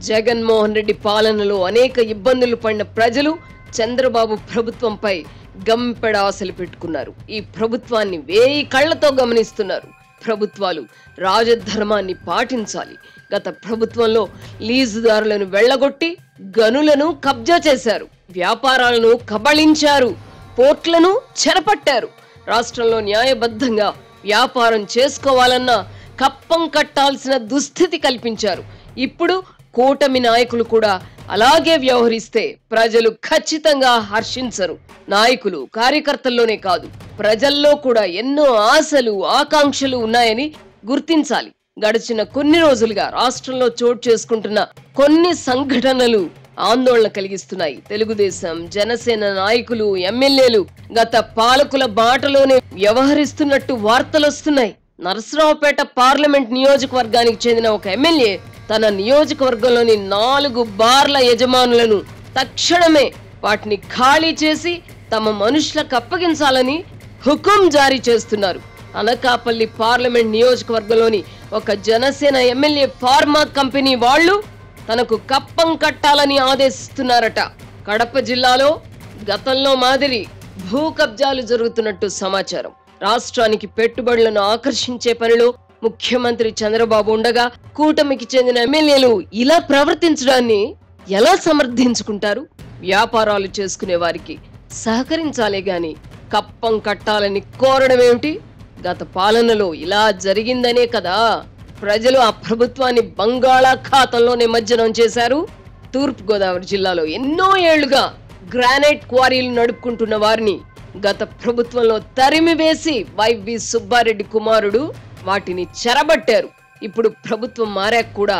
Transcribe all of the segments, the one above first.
జగన్మోహన్ రెడ్డి పాలనలో అనేక ఇబ్బందులు పడిన ప్రజలు చంద్రబాబు ప్రభుత్వంపై గంపెడ ఆశలు పెట్టుకున్నారు. ఈ ప్రభుత్వాన్ని వేయి కళ్లతో గమనిస్తున్నారు. ప్రభుత్వాలు రాజధర్మాన్ని పాటించాలి. గత ప్రభుత్వంలో లీజుదారులను వెళ్లగొట్టి గనులను కబ్జా చేశారు, వ్యాపారాలను కబళించారు, పోర్ట్లను చెరపట్టారు. రాష్ట్రంలో న్యాయబద్ధంగా వ్యాపారం చేసుకోవాలన్నా కప్పం కట్టాల్సిన దుస్థితి కల్పించారు. ఇప్పుడు కూటమి నాయకులు కూడా అలాగే వ్యవహరిస్తే ప్రజలు ఖచ్చితంగా హర్షించరు. నాయకులు కార్యకర్తల్లోనే కాదు, ప్రజల్లో కూడా ఎన్నో ఆశలు ఆకాంక్షలు ఉన్నాయని గుర్తించాలి. గడిచిన కొన్ని రోజులుగా రాష్ట్రంలో చోటు చేసుకుంటున్న కొన్ని సంఘటనలు ఆందోళన కలిగిస్తున్నాయి. తెలుగుదేశం, జనసేన నాయకులు, ఎమ్మెల్యేలు గత పాలకుల బాటలోనే వ్యవహరిస్తున్నట్టు వార్తలొస్తున్నాయి. నరసరావుపేట పార్లమెంట్ నియోజకవర్గానికి చెందిన ఒక ఎమ్మెల్యే తన నియోజకవర్గంలోని 4 బార్ల యజమానులను తక్షణమే వాటిని ఖాళీ చేసి తమ మనుషులకు అప్పగించాలని హుకుం జారీ చేస్తున్నారు. అనకాపల్లి పార్లమెంట్ నియోజకవర్గంలోని ఒక జనసేన ఎమ్మెల్యే ఫార్మా కంపెనీ వాళ్ళు తనకు కప్పం కట్టాలని ఆదేశిస్తున్నారట. కడప జిల్లాలో గతంలో మాదిరి భూ కబ్జాలు జరుగుతున్నట్టు సమాచారం. రాష్ట్రానికి పెట్టుబడులను ఆకర్షించే పనిలో ముఖ్యమంత్రి చంద్రబాబు ఉండగా కూటమికి చెందిన ఎమ్మెల్యేలు ఇలా ప్రవర్తించడాన్ని ఎలా సమర్థించుకుంటారు? వ్యాపారాలు చేసుకునే వారికి సహకరించాలే గాని కప్పం కట్టాలని కోరడం ఏమిటి? గత పాలనలో ఇలా జరిగిందనే కదా ప్రజలు ఆ ప్రభుత్వాన్ని బంగాళాఖాతంలో నిమజ్జనం చేశారు. తూర్పు గోదావరి జిల్లాలో ఎన్నో ఏళ్లుగా గ్రానైట్ క్వారీలు నడుపుకుంటున్న వారిని గత ప్రభుత్వంలో తరిమివేసి వైవి సుబ్బారెడ్డి కుమారుడు వాటిని చెరబట్టారు. ఇప్పుడు ప్రభుత్వం మారాక కూడా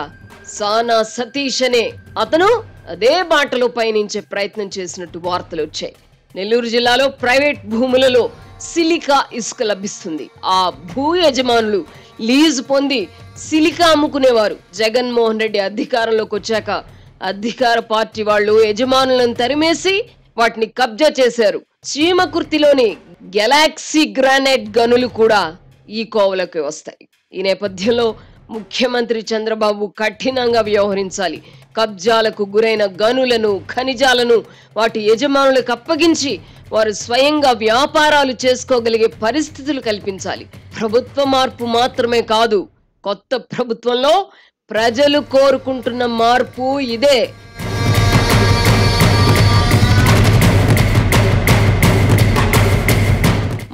సానా సతీష్ అనే అతను అదే బాటలో పయనించే ప్రయత్నం చేసినట్టు వార్తలు వచ్చాయి. నెల్లూరు జిల్లాలో ప్రైవేట్ భూములలో సిలికా ఇసుక లభిస్తుంది. ఆ భూ యజమానులు లీజు పొంది సిలికా అమ్ముకునేవారు. జగన్మోహన్ రెడ్డి అధికారంలోకి వచ్చాక అధికార పార్టీ వాళ్ళు యజమానులను తరిమేసి వాటిని కబ్జా చేశారు. చీమకుర్తిలోని గెలాక్సీ గ్రానైట్ గనులు కూడా ఈ కోవలోకి వస్తాయి. ఈ నేపథ్యంలో ముఖ్యమంత్రి చంద్రబాబు కఠినంగా వ్యవహరించాలి. కబ్జాలకు గురైన గనులను, ఖనిజాలను వాటి యజమానులకు అప్పగించి వారు స్వయంగా వ్యాపారాలు చేసుకోగలిగే పరిస్థితులు కల్పించాలి. ప్రభుత్వ మార్పు మాత్రమే కాదు, కొత్త ప్రభుత్వంలో ప్రజలు కోరుకుంటున్న మార్పు ఇదే.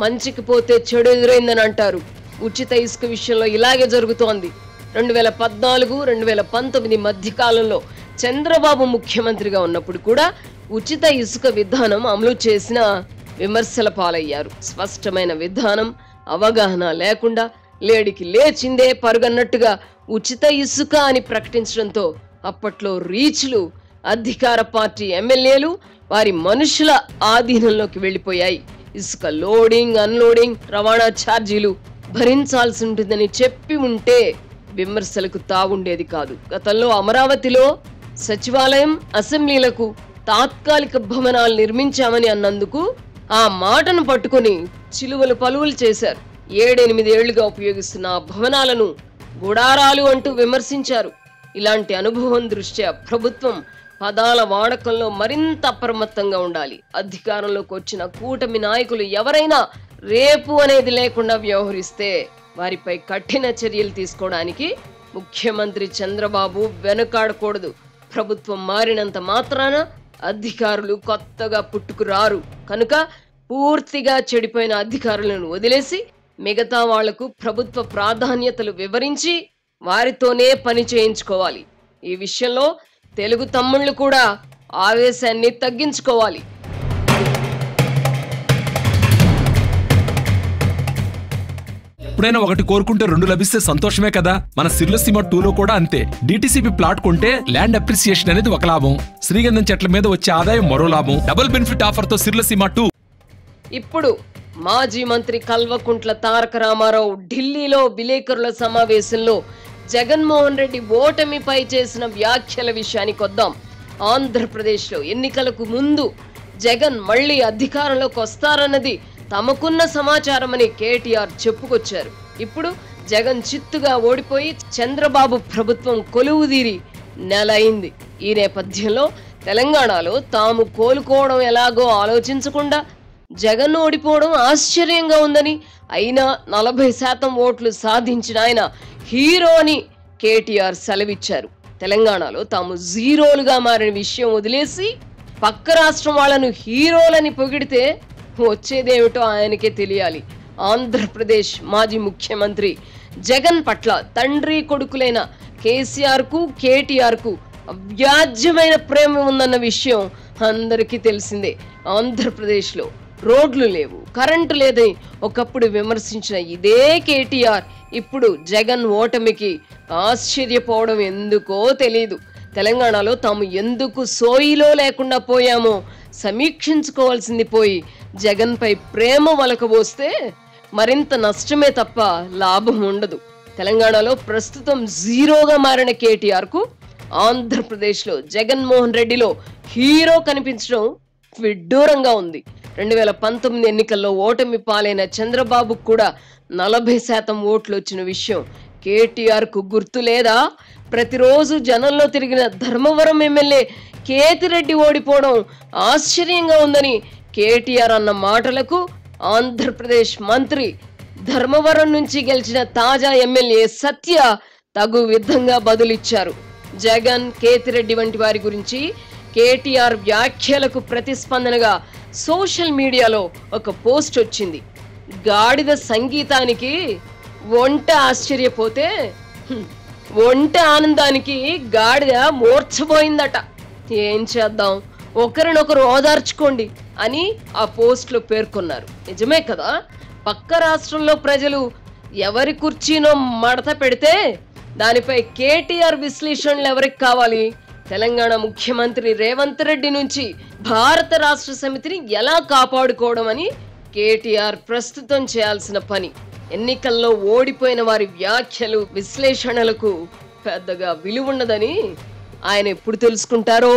మంచికి పోతే చెడు ఎదురైందని అంటారు. ఉచిత ఇసుక విషయంలో ఇలాగే జరుగుతోంది. 2014, 2019 మధ్య కాలంలో చంద్రబాబు ముఖ్యమంత్రిగా ఉన్నప్పుడు కూడా ఉచిత ఇసుక విధానం అమలు చేసిన విమర్శల పాలయ్యారు. స్పష్టమైన విధానం, అవగాహన లేకుండా లేడికి లేచిందే పరుగన్నట్టుగా ఉచిత ఇసుక అని ప్రకటించడంతో అప్పట్లో రీచ్లు అధికార పార్టీ ఎమ్మెల్యేలు వారి మనుషుల ఆధీనంలోకి వెళ్లిపోయాయి. ఇసుక లోడింగ్, అన్లోడింగ్, రవాణా ఛార్జీలు భరించాల్సి ఉంటుందని చెప్పి ఉంటే విమర్శలకు తావుండేది కాదు. గతంలో అమరావతిలో సచివాలయం, అసెంబ్లీలకు తాత్కాలిక భవనాలు నిర్మించామని అన్నందుకు ఆ మాటను పట్టుకుని చిలువలు పలువులు చేశారు. 7-8 ఏళ్లుగా ఉపయోగిస్తున్న ఆ భవనాలను గుడారాలు అంటూ విమర్శించారు. ఇలాంటి అనుభవం దృష్ట్యా ప్రభుత్వం పదాల వాడకంలో మరింత అప్రమత్తంగా ఉండాలి. అధికారంలోకి వచ్చిన కూటమి నాయకులు ఎవరైనా రేపు అనేది లేకుండా వ్యవహరిస్తే వారిపై కఠిన చర్యలు తీసుకోవడానికి ముఖ్యమంత్రి చంద్రబాబు వెనుకాడకూడదు. ప్రభుత్వం మారినంత మాత్రాన అధికారులు కొత్తగా పుట్టుకురారు కనుక పూర్తిగా చెడిపోయిన అధికారులను వదిలేసి మిగతా వాళ్లకు ప్రభుత్వ ప్రాధాన్యతలు వివరించి వారితోనే పని చేయించుకోవాలి. ఈ విషయంలో తెలుగు తమ్ముళ్ళు కూడా ఆవేశాన్ని తగ్గించుకోవాలి. ఎప్పుడైనా ఒకటి కోరుకుంటే 2 లభిస్తే సంతోషమే కదా. మన సిర్లసీమ 2లో కూడా అంతే. డిటిసిపి ప్లాట్ కొంటే ల్యాండ్ అప్రిసియేషన్ అనేది ఒక లాభం, శ్రీగంధం చెట్ల మీద వచ్చే ఆదాయం మరో లాభం. డబుల్ బెనిఫిట్ ఆఫర్ తో సిర్లసీమ 2. ఇప్పుడు మాజీ మంత్రి కల్వకుంట్ల తారక రామారావు ఢిల్లీలో విలేకరుల సమావేశంలో జగన్మోహన్ రెడ్డి ఓటమిపై చేసిన వ్యాఖ్యల విషయానికి వద్దాం. ఆంధ్రప్రదేశ్లో ఎన్నికలకు ముందు జగన్ మళ్లీ అధికారంలోకి వస్తారన్నది తమకున్న సమాచారమని కేటీఆర్ చెప్పుకొచ్చారు. ఇప్పుడు జగన్ చిత్తుగా ఓడిపోయి చంద్రబాబు ప్రభుత్వం కొలువుదీరి నెల అయింది. ఈ నేపథ్యంలో తెలంగాణలో తాము కోలుకోవడం ఎలాగో ఆలోచించకుండా జగన్ ఓడిపోవడం ఆశ్చర్యంగా ఉందని, అయినా 40% ఓట్లు సాధించిన ఆయన హీరో అని కేటీఆర్ సెలవిచ్చారు. తెలంగాణలో తాము జీరోలుగా మారిన విషయం వదిలేసి పక్క రాష్ట్రం వాళ్ళను హీరోలని పొగిడితే వచ్చేదేమిటో ఆయనకే తెలియాలి. ఆంధ్రప్రదేశ్ మాజీ ముఖ్యమంత్రి జగన్ పట్ల తండ్రి కొడుకులైన కేసీఆర్ కు కేటీఆర్ కు అవ్యాజ్యమైన ప్రేమ ఉందన్న విషయం అందరికీ తెలిసిందే. ఆంధ్రప్రదేశ్లో రోడ్లు లేవు, కరెంటు లేదని ఒకప్పుడు విమర్శించిన ఇదే కేటీఆర్ ఇప్పుడు జగన్ ఓటమికి ఆశ్చర్యపోవడం ఎందుకో తెలీదు. తెలంగాణలో తాము ఎందుకు సోయిలో లేకుండా పోయామో సమీక్షించుకోవాల్సింది పోయి జగన్పై ప్రేమ వలకబోస్తే మరింత నష్టమే తప్ప లాభం ఉండదు. తెలంగాణలో ప్రస్తుతం జీరోగా మారిన కేటీఆర్ కు ఆంధ్రప్రదేశ్లో జగన్మోహన్ రెడ్డిలో హీరో కనిపించడం విడ్డూరంగా ఉంది. 2019 ఎన్నికల్లో ఓటమి పాలైన చంద్రబాబుకు కూడా 40% ఓట్లు వచ్చిన విషయం కేటీఆర్ కు గుర్తు లేదా? ప్రతిరోజు జనంలో తిరిగిన ధర్మవరం ఎమ్మెల్యే కేతిరెడ్డి ఓడిపోవడం ఆశ్చర్యంగా ఉందని కేటీఆర్ అన్న మాటలకు ఆంధ్రప్రదేశ్ మంత్రి ధర్మవరం నుంచి గెలిచిన తాజా ఎమ్మెల్యే సత్య తగు విధంగా బదులిచ్చారు. జగన్, కేతిరెడ్డి వంటి వారి గురించి కేటీఆర్ వ్యాఖ్యలకు ప్రతిస్పందనగా సోషల్ మీడియాలో ఒక పోస్ట్ వచ్చింది. గాడిద సంగీతానికి ఒంట ఆశ్చర్యపోతే ఒంట ఆనందానికి గాడిద మూర్ఛపోయిందట. ఏం చేద్దాం, ఒకరినొకరు ఓదార్చుకోండి అని ఆ పోస్ట్లో పేర్కొన్నారు. నిజమే కదా, పక్క రాష్ట్రంలో ప్రజలు ఎవరి కుర్చీనో మడత పెడితే దానిపై కేటీఆర్ విశ్లేషణలు ఎవరికి కావాలి? తెలంగాణ ముఖ్యమంత్రి రేవంత్ రెడ్డి నుంచి భారత రాష్ట్ర సమితిని ఎలా కాపాడుకోవడం అని కేటీఆర్ ప్రస్తుతం చేయాల్సిన పని. ఎన్నికల్లో ఓడిపోయిన వారి వ్యాఖ్యలు, విశ్లేషణలకు పెద్దగా విలువ ఉండదని ఆయన ఎప్పుడు తెలుసుకుంటారో.